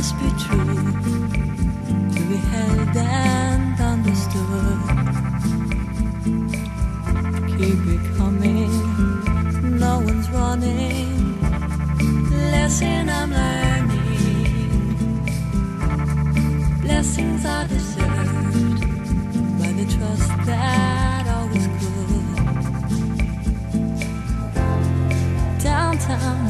this be true? To be held and understood. Keep it coming, no one's running. Lesson I'm learning. Blessings are deserved by the trust that always could. Downtown